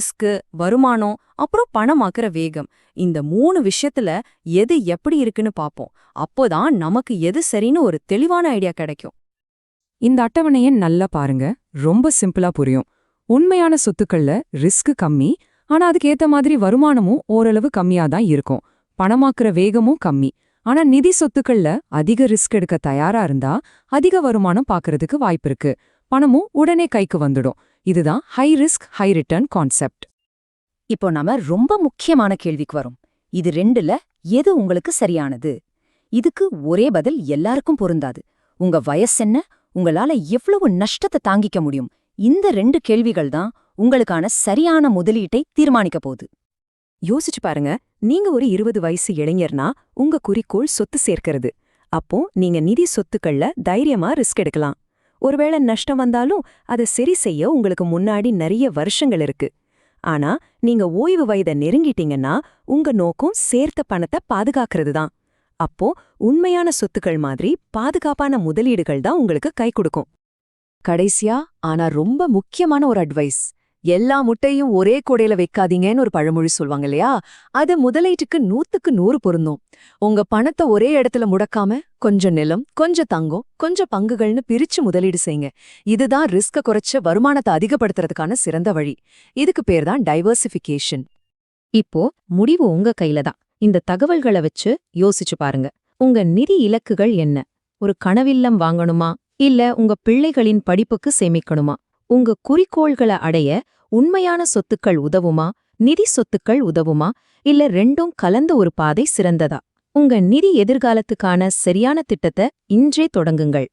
Risk, வருமானம், அப்புறம் பணமாக்குற வேகம். இந்த 3 விஷயத்துல எது எப்படி இருக்குன்னு பாப்போம். அப்போதான் நமக்கு எது சரின்னு ஒரு தெளிவான ஐடியா கிடைக்கும். இந்த அட்டவணைய நல்லா பாருங்க. ரொம்ப சிம்பிளா புரியும். உண்மையான சொத்துக்கள்ல ரிஸ்க் கம்மி, ஆனா அதுக்கு ஏத்த மாதிரி வருமானமும் ஓரளவு கம்மியா தான் இருக்கும். பணமாக்குற வேகமும் கம்மி. ஆனா நிதி சொத்துக்கள்ல அதிக ரிஸ்க் எடுக்க தயாரா இருந்தா அதிக வருமானம் பாக்குறதுக்கு வாய்ப்பிருக்கு. பணமும் உடனே கைக்கு வந்துடும். இதுதான் high risk high return concept. இப்போ நாம ரொம்ப முக்கியமான கேள்விக்கு வரும். இது ரெண்டுல எது உங்களுக்கு சரியானது? இதுக்கு ஒரே பதில் எல்லாருக்கும் பொருந்தாது. உங்க வயசென்ன, உங்களால எவ்வளவு நஷ்டத்தை தாங்கிக்க முடியும், இந்த 2 கேள்விகள் தான் உங்களுக்கான சரியான முதலீட்டை தீர்மானிக்க போகுது. யோசிச்சு பாருங்க, நீங்க ஒரு 20 வயசு இளைஞர்னா உங்க குறிக்கோள் சொத்து சேர்க்கிறது. அப்போ நீங்க நிதி சொத்துக்கள்ல தைரியமா ரிஸ்க் எடுக்கலாம். ஒருவேளை நஷ்டம் வந்தாலும் அதை சரி செய்ய உங்களுக்கு முன்னாடி நிறைய வருஷங்கள் இருக்கு. ஆனா நீங்க ஓய்வு வயதை நெருங்கிட்டீங்கன்னா உங்க நோக்கம் சேர்த்த பணத்தை பாதுகாக்கிறது தான். அப்போ உண்மையான சொத்துக்கள் மாதிரி பாதுகாப்பான முதலீடுகள் தான் உங்களுக்கு கை கொடுக்கும். கடைசியா ஆனா ரொம்ப முக்கியமான ஒரு அட்வைஸ். எல்லா முட்டையும் ஒரே கூடையில வைக்காதீங்கன்னு ஒரு பழமொழி சொல்வாங்க இல்லையா? அது முதலீட்டுக்கு 100க்கு 100 பொருந்தும். உங்க பணத்தை ஒரே இடத்துல முடக்காம கொஞ்சம் நிலம், கொஞ்சம் தங்கம், கொஞ்சம் பங்குகள்னு பிரிச்சு முதலீடு செய்யுங்க. இதுதான் ரிஸ்க குறைச்ச வருமானத்தை அதிகப்படுத்துறதுக்கான சிறந்த வழி. இதுக்கு பேர் தான் டைவர்சிஃபிகேஷன். இப்போ முடிவு உங்க கையில தான். இந்த தகவல்களை வச்சு யோசிச்சு பாருங்க. உங்க நிதி இலக்குகள் என்ன? ஒரு கனவில்லம் வாங்கணுமா, இல்ல உங்க பிள்ளைகளின் படிப்புக்கு சேமிக்கணுமா? உங்க குறிக்கோள்களை அடைய உண்மையான சொத்துக்கள் உதவுமா, நிதி சொத்துக்கள் உதவுமா, இல்ல ரெண்டும் கலந்த ஒரு பாதை சிறந்ததா? உங்க நிதி எதிர்காலத்துக்கான சரியான திட்டத்தை இன்றே தொடங்குங்கள்.